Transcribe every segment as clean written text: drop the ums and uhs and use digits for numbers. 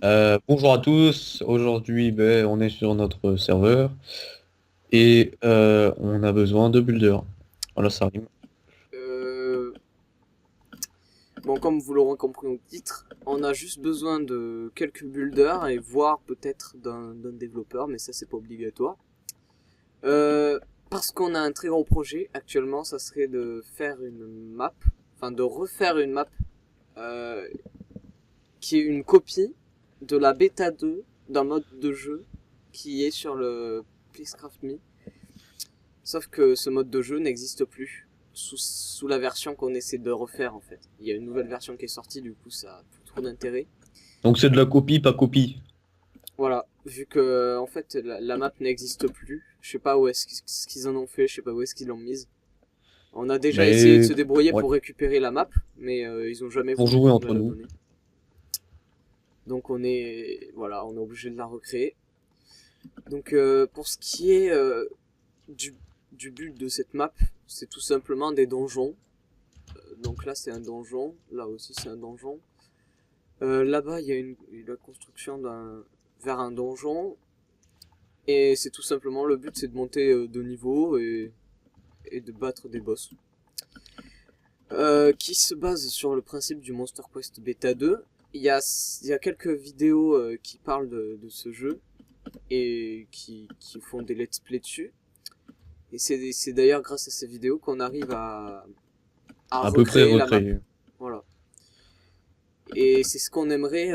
Bonjour à tous, aujourd'hui on est sur notre serveur et on a besoin de builders. Voilà, ça rime. Euh, bon, comme vous l'aurez compris au titre, on a juste besoin de quelques builders et voire peut-être d'un développeur, mais ça c'est pas obligatoire. Euh, Parce qu'on a un très gros projet actuellement, ça serait de faire une map, enfin de refaire une map euh, qui est une copie de la bêta 2 d'un mode de jeu qui est sur le Pleasecraft Me. Sauf que ce mode de jeu n'existe plus sous la version qu'on essaie de refaire en fait. Il y a une nouvelle version qui est sortie, du coup ça a plus trop d'intérêt. Donc c'est de la copie, pas copie. Voilà, vu que en fait la map n'existe plus, je sais pas où est-ce qu'ils en ont fait, je sais pas où est-ce qu'ils l'ont mise. On a déjà essayé de Mais se débrouiller ouais, pour récupérer la map, mais ils ont jamais pour voulu jouer nous entre la nous. donner. Donc on est obligé de la recréer. Donc pour ce qui est du, du but de cette map, c'est tout simplement des donjons. Donc là c'est un donjon, là aussi c'est un donjon. Là-bas il y a la construction vers un donjon. Et c'est tout simplement le but c'est de monter de niveau et de battre des boss. Qui se base sur le principe du Monster Quest Beta 2. Il y a quelques vidéos qui parlent de ce jeu et qui font des let's play dessus. Et c'est d'ailleurs grâce à ces vidéos qu'on arrive à À peu près recréer la map. recréé. Voilà. Et c'est ce qu'on aimerait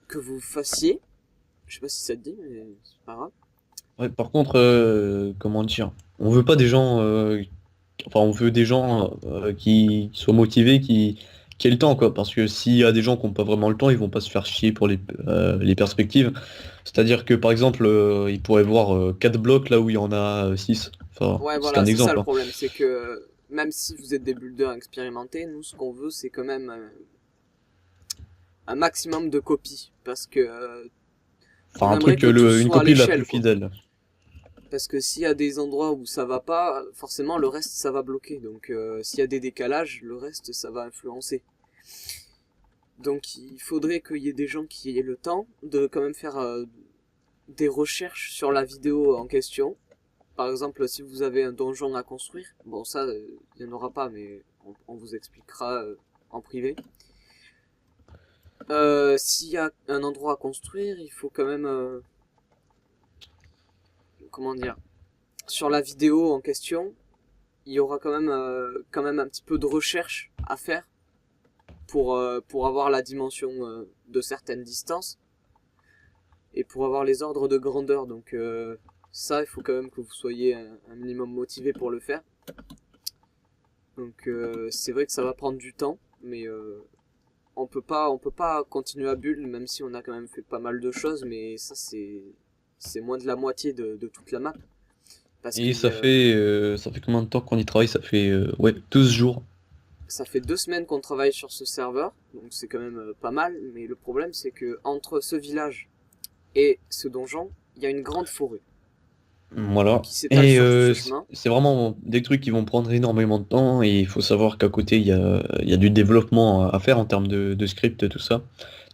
que vous fassiez. Je sais pas si ça te dit, mais c'est pas grave. Ouais, par contre, comment dire, on veut pas des gens, enfin on veut des gens qui soient motivés, qui aient le temps quoi. Parce que s'il y a des gens qui n'ont pas vraiment le temps, ils vont pas se faire chier pour les perspectives. C'est-à-dire que par exemple, ils pourraient voir 4 blocs là où il y en a 6. Enfin, Ouais, c'est voilà, un c'est ça exemple, le hein. problème. C'est que même si vous êtes des builders expérimentés, nous, ce qu'on veut, c'est quand même un maximum de copies. Parce que Enfin, on un aimerait truc, que tout une soit à copie la plus l'échelle, quoi. fidèle. Parce que s'il y a des endroits où ça va pas, forcément, le reste, ça va bloquer. Donc, s'il y a des décalages, le reste, ça va influencer. Donc, il faudrait qu'il y ait des gens qui aient le temps de quand même faire des recherches sur la vidéo en question. Par exemple, si vous avez un donjon à construire, bon ça, il n'y en aura pas, mais on vous expliquera en privé. S'il y a un endroit à construire, il faut quand même, comment dire, sur la vidéo en question, il y aura quand même un petit peu de recherche à faire pour avoir la dimension de certaines distances et pour avoir les ordres de grandeur. Donc ça, il faut quand même que vous soyez un minimum motivé pour le faire. Donc c'est vrai que ça va prendre du temps, mais on peut pas continuer à bulle même si on a quand même fait pas mal de choses, mais ça c'est moins de la moitié de toute la map parce Et qu'il ça fait combien de temps qu'on y travaille? Ça fait ouais, 12 jours. ça fait 2 semaines qu'on travaille sur ce serveur, donc c'est quand même pas mal, mais le problème c'est que entre ce village et ce donjon, il y a une grande forêt Voilà. qui s'étale Et sur tout ce chemin. c'est vraiment des trucs qui vont prendre énormément de temps et il faut savoir qu'à côté, il y a du développement à faire en termes de script et tout ça.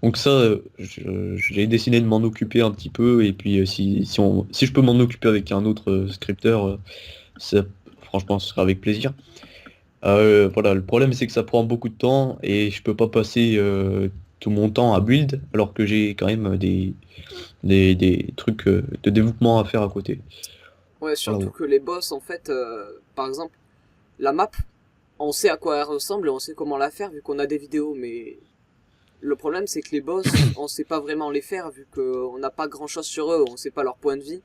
Donc ça, j'ai décidé de m'en occuper un petit peu et puis si je peux m'en occuper avec un autre scripteur, ça, franchement, ce sera avec plaisir. Voilà, le problème c'est que ça prend beaucoup de temps et je peux pas passer tout mon temps à build alors que j'ai quand même des trucs de développement à faire à côté. Ouais, Voilà. surtout que les boss en fait, par exemple, la map, on sait à quoi elle ressemble et on sait comment la faire vu qu'on a des vidéos, mais le problème, c'est que les boss, on sait pas vraiment les faire vu qu'on n'a pas grand chose sur eux. On sait pas leur point de vie,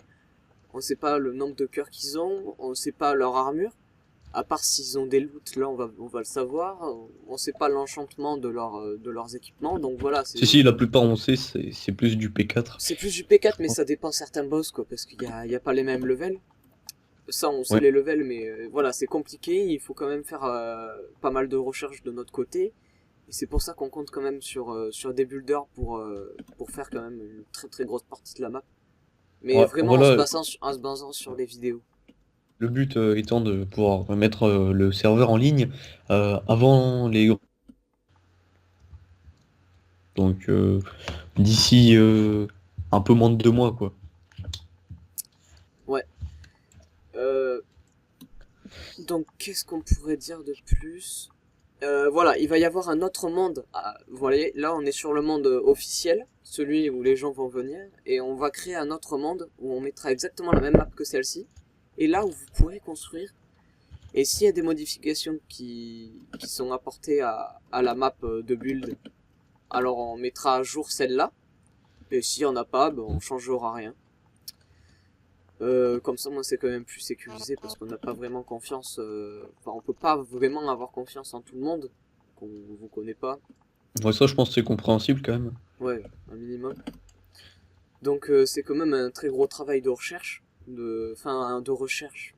on sait pas le nombre de cœurs qu'ils ont, on sait pas leur armure. À part s'ils ont des loots, là on va le savoir. On sait pas l'enchantement de leurs équipements. Donc voilà, Si, si, la plupart on sait, c'est plus du P4. c'est plus du P4, mais ça dépend certains boss quoi, parce qu'il y a pas les mêmes levels. Ça, on sait Ouais, les levels, mais voilà, c'est compliqué. Il faut quand même faire pas mal de recherches de notre côté. Et c'est pour ça qu'on compte quand même sur des builders pour faire quand même une très très grosse partie de la map. Mais ouais, vraiment voilà, en se basant sur les vidéos. le but étant de pouvoir mettre le serveur en ligne avant les... Donc d'ici un peu moins de 2 mois, quoi. Ouais. Euh, donc qu'est-ce qu'on pourrait dire de plus? Voilà, il va y avoir un autre monde. Ah, vous voyez, là on est sur le monde officiel, celui où les gens vont venir, et on va créer un autre monde où on mettra exactement la même map que celle-ci, et là où vous pourrez construire. Et s'il y a des modifications qui sont apportées à la map de build, alors on mettra à jour celle-là, et s'il n'y en a pas, ben, on changera rien. Comme ça, moi, c'est quand même plus sécurisé parce qu'on n'a pas vraiment confiance. Enfin, on peut pas vraiment avoir confiance en tout le monde qu'on vous connaît pas. Ouais, ça, je pense que c'est compréhensible quand même. Ouais, un minimum. Donc, c'est quand même un très gros travail de recherche, enfin, de recherche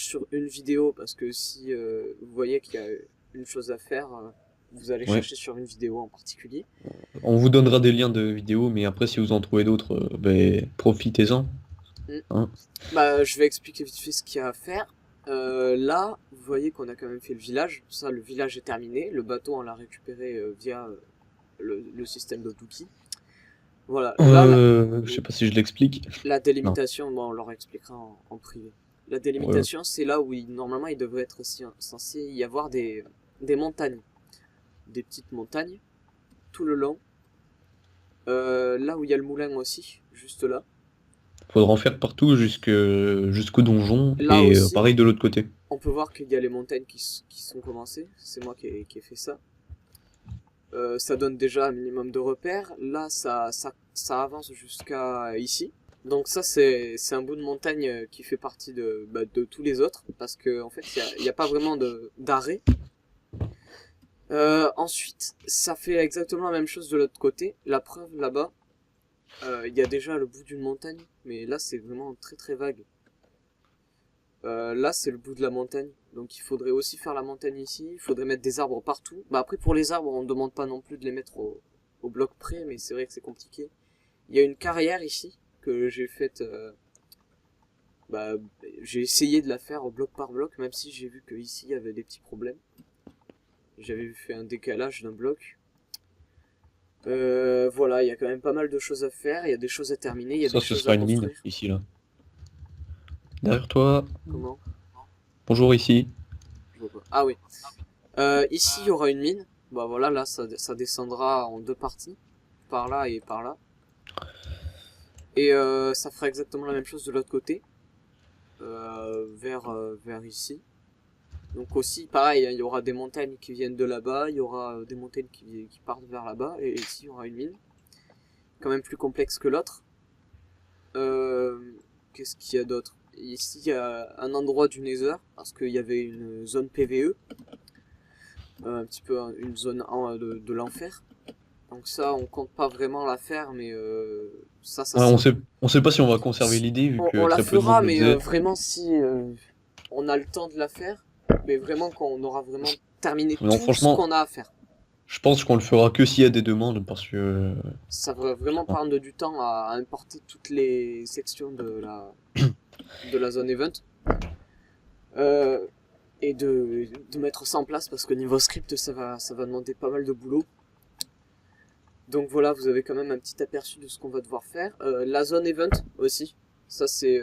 sur une vidéo parce que si vous voyez qu'il y a une chose à faire, vous allez Ouais. chercher sur une vidéo en particulier. On vous donnera des liens de vidéos, mais après, si vous en trouvez d'autres, ben, profitez-en. Mm. Hein. Bah, je vais expliquer vite fait ce qu'il y a à faire. Là, vous voyez qu'on a quand même fait le village. Ça, le village est terminé. Le bateau, on l'a récupéré via le système d'Otuki. Voilà. Là, Je sais pas si je l'explique. la Non. délimitation, bon, on leur expliquera en privé. La Ouais. délimitation, c'est là où normalement il devrait être aussi censé y avoir des montagnes. Des petites montagnes, tout le long. Là où il y a le moulin aussi, juste là. Faudra en faire partout jusqu'au donjon Là et aussi, pareil de l'autre côté. on peut voir qu'il y a les montagnes qui sont commencées. C'est moi qui ai fait ça. Ça donne déjà un minimum de repères. Là, ça avance jusqu'à ici. Donc ça, c'est un bout de montagne qui fait partie de tous les autres. Parce que en fait, il y a pas vraiment d'arrêt. Ensuite, ça fait exactement la même chose de l'autre côté. La preuve, là-bas, il y a déjà le bout d'une montagne. Mais là, c'est vraiment très très vague. Là, c'est le bout de la montagne. Donc il faudrait aussi faire la montagne ici. Il faudrait mettre des arbres partout. Bah après, pour les arbres, on ne demande pas non plus de les mettre au bloc près. Mais c'est vrai que c'est compliqué. Il y a une carrière ici que j'ai faite. Bah, j'ai essayé de la faire au bloc par bloc. Même si j'ai vu que ici il y avait des petits problèmes. J'avais fait un décalage d'un bloc. Voilà, il y a quand même pas mal de choses à faire. Il y a des choses à terminer. Il y a des Ça, ce choses à sera une mine, construire. ici, là. Derrière toi. Comment? Bonjour, ici. Je vois pas. Ah oui. Ici, il y aura une mine. Bah voilà, là, ça descendra en deux parties. Par là et par là. Et ça fera exactement la même chose de l'autre côté. Vers ici. Donc aussi, pareil, hein, il y aura des montagnes qui viennent de là-bas. Il y aura des montagnes qui partent vers là-bas. Et ici, il y aura une mine. Quand même plus complexe que l'autre. Qu'est-ce qu'il y a d'autre? Ici, il y a un endroit du Nether. Parce qu'il y avait une zone PVE. Un petit peu une zone de l'enfer. Donc ça, on compte pas vraiment la faire, mais ça Ouais, c'est... on sait pas si on va conserver l'idée, vu que On la très peu de monde fera, le mais faisait. vraiment si on a le temps de la faire, mais vraiment quand on aura vraiment terminé Non, tout ce franchement, qu'on a à faire. je pense qu'on le fera que s'il y a des demandes, parce que... Ça va vraiment bon. prendre du temps à importer toutes les sections de la zone event. Euh, et de mettre ça en place parce que niveau script ça va demander pas mal de boulot. Donc voilà, vous avez quand même un petit aperçu de ce qu'on va devoir faire. La zone event aussi, ça c'est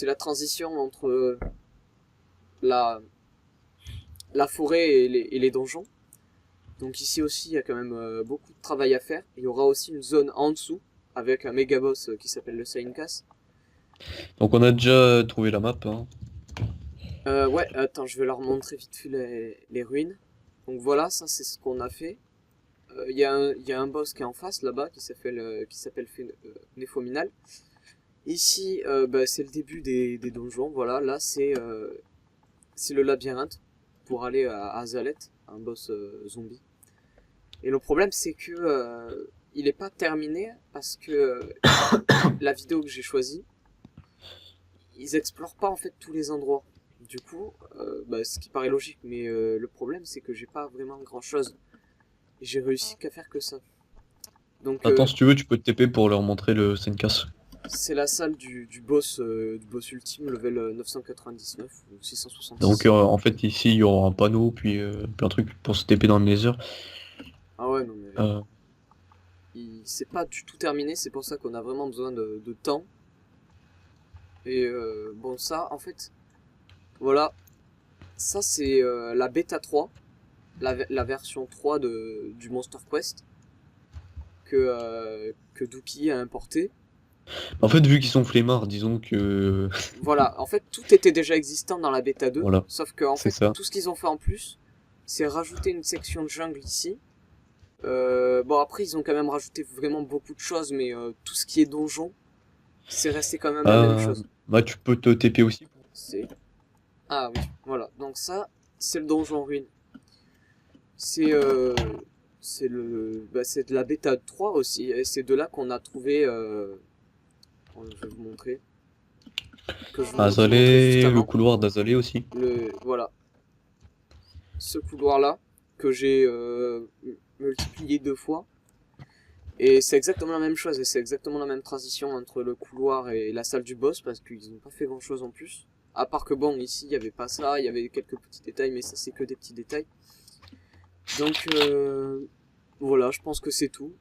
la transition entre la, la forêt et les donjons. Donc ici aussi il y a quand même beaucoup de travail à faire. Il y aura aussi une zone en dessous avec un méga boss qui s'appelle le Sainkas. Donc on a déjà trouvé la map, hein. Ouais, attends, je vais leur montrer vite fait les ruines. Donc voilà, ça c'est ce qu'on a fait. Il y a un boss qui est en face là-bas qui s'appelle Nephominal. Ici, bah, c'est le début des donjons. Voilà, là c'est le labyrinthe pour aller à Azalet, un boss zombie. Et le problème c'est que il est pas terminé parce que la vidéo que j'ai choisie, ils explorent pas en fait tous les endroits. Du coup, bah, ce qui paraît logique, mais le problème c'est que j'ai pas vraiment grand chose. Et j'ai réussi qu'à faire que ça. Donc Attends, si tu veux, tu peux te TP pour leur montrer le Senkas. c'est la salle du boss ultime, level 999 ou Donc 666. en fait, ici, il y aura un panneau, puis un truc pour se TP dans le laser. Ah ouais, non mais Euh, c'est pas du tout terminé, c'est pour ça qu'on a vraiment besoin de temps. Et bon, ça, en fait, voilà, ça c'est la bêta 3, la version 3 du Monster Quest que Dookie a importé. En fait, vu qu'ils sont flemmards, disons que Voilà, en fait, tout était déjà existant dans la bêta 2, voilà, sauf que en c'est fait, ça. tout ce qu'ils ont fait en plus, c'est rajouter une section de jungle ici. Bon, après, ils ont quand même rajouté vraiment beaucoup de choses, mais tout ce qui est donjon, c'est resté quand même la même Euh, chose. Bah, tu peux te TP aussi. C'est... Ah oui, voilà. Donc ça, c'est le donjon ruine. C'est c'est de la bêta 3 aussi, et c'est de là qu'on a trouvé... je vais vous montrer. Que je vous montrais juste Azalée, le avant. couloir d'Azalée aussi. Voilà. Ce couloir-là, que j'ai multiplié 2 fois. Et c'est exactement la même chose, et c'est exactement la même transition entre le couloir et la salle du boss, parce qu'ils n'ont pas fait grand-chose en plus. À part que bon, ici, il n'y avait pas ça, il y avait quelques petits détails, mais ça, c'est que des petits détails. Donc, voilà, je pense que c'est tout.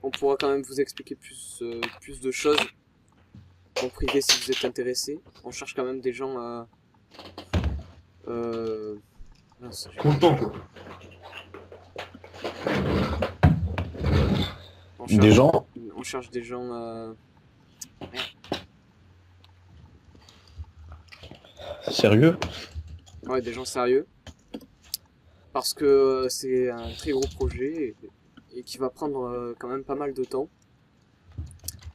On pourra quand même vous expliquer plus de choses en privé si vous êtes intéressé. On cherche quand même des gens... mince, Content, quoi. on Des cherche, gens. on cherche des gens... Sérieux? ouais, des gens sérieux. Parce que c'est un très gros projet et qui va prendre quand même pas mal de temps.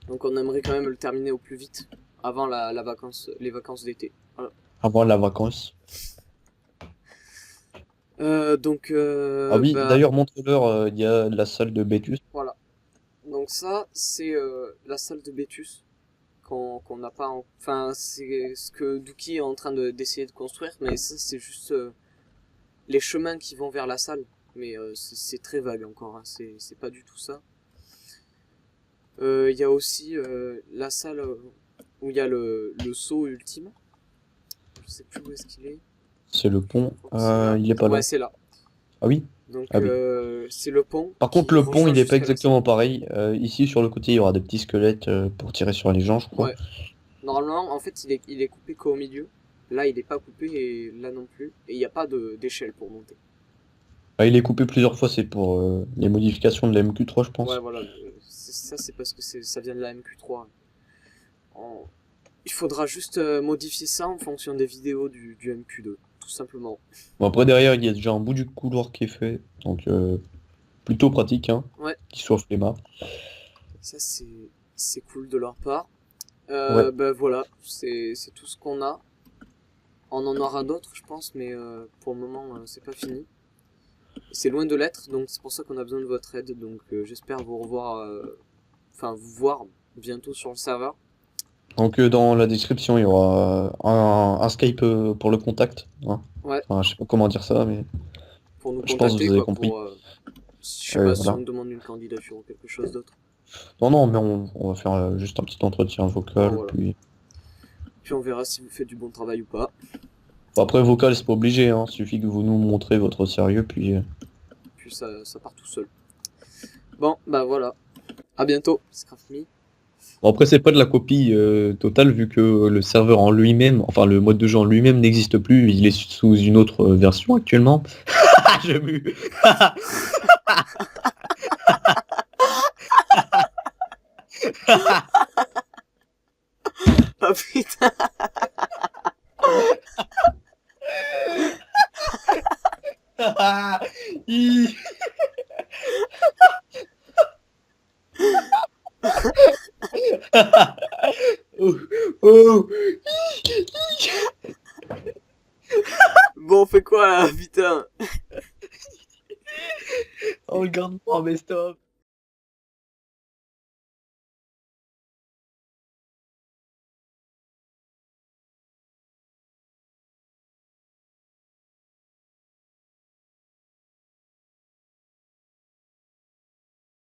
Donc on aimerait quand même le terminer au plus vite, avant les vacances d'été. Voilà. Avant la vacance. Donc Ah oui, bah d'ailleurs, montre-leur, il y a la salle de Bétus. voilà. Donc ça c'est la salle de Bétus qu'on n'a pas. Enfin c'est ce que Dookie est en train d'essayer de construire, mais ça c'est juste les chemins qui vont vers la salle. Mais c'est très vague encore. Hein. C'est pas du tout ça. Il y a aussi la salle où il y a le saut ultime. Je sais plus où est-ce qu'il est. C'est le pont. Je crois que c'est là. Il est pas Ouais, là. c'est là. Ah oui? Donc Ah oui. c'est le pont Par contre, qui le pont, il recharge est pas jusqu'à la salle. exactement pareil. Ici, sur le côté, il y aura des petits squelettes pour tirer sur les gens, je crois. Ouais. Normalement, en fait, il est coupé qu'au milieu. Là, il est pas coupé et là non plus. Et il n'y a pas d'échelle pour monter. Ah, il est coupé plusieurs fois, c'est pour les modifications de la MQ3, je Ouais, pense. voilà. Ça, c'est parce que ça vient de la MQ3. En- Il faudra juste modifier ça en fonction des vidéos du MQ2, tout simplement. Bon, après, derrière, il y a déjà un bout du couloir qui est fait. Donc, plutôt pratique, hein, Ouais, qu'il soit flemmard. ça c'est cool de leur part. Ouais. Ben voilà, c'est tout ce qu'on a. On en aura d'autres, je pense, mais pour le moment, c'est pas fini. C'est loin de l'être, donc c'est pour ça qu'on a besoin de votre aide. Donc j'espère vous revoir, enfin vous voir bientôt sur le serveur Donc, dans la description, il y aura un Skype pour le contact, hein. Ouais, Enfin, je sais pas comment dire ça, mais pour nous je pense que contacter, vous avez quoi, compris. pour, je sais pas si on Voilà. me demande une candidature ou quelque chose d'autre. Non, non, mais on va faire juste un petit entretien Bon, vocal, voilà. puis... Puis on verra si vous faites du bon travail ou pas. Bon, après, vocal, c'est pas obligé, hein. Suffit que vous nous montrez votre sérieux, puis... Puis ça part tout seul. Bon, bah voilà. À bientôt, ScraftMe. Bon, après, c'est pas de la copie totale, vu que le serveur en lui-même, enfin, le mode de jeu en lui-même n'existe plus, il est sous une autre version actuellement. Ah, je mue. Ah putain. Hi. Oh, oh. Bon, on fait quoi là, putain? On le garde pas, mais stop.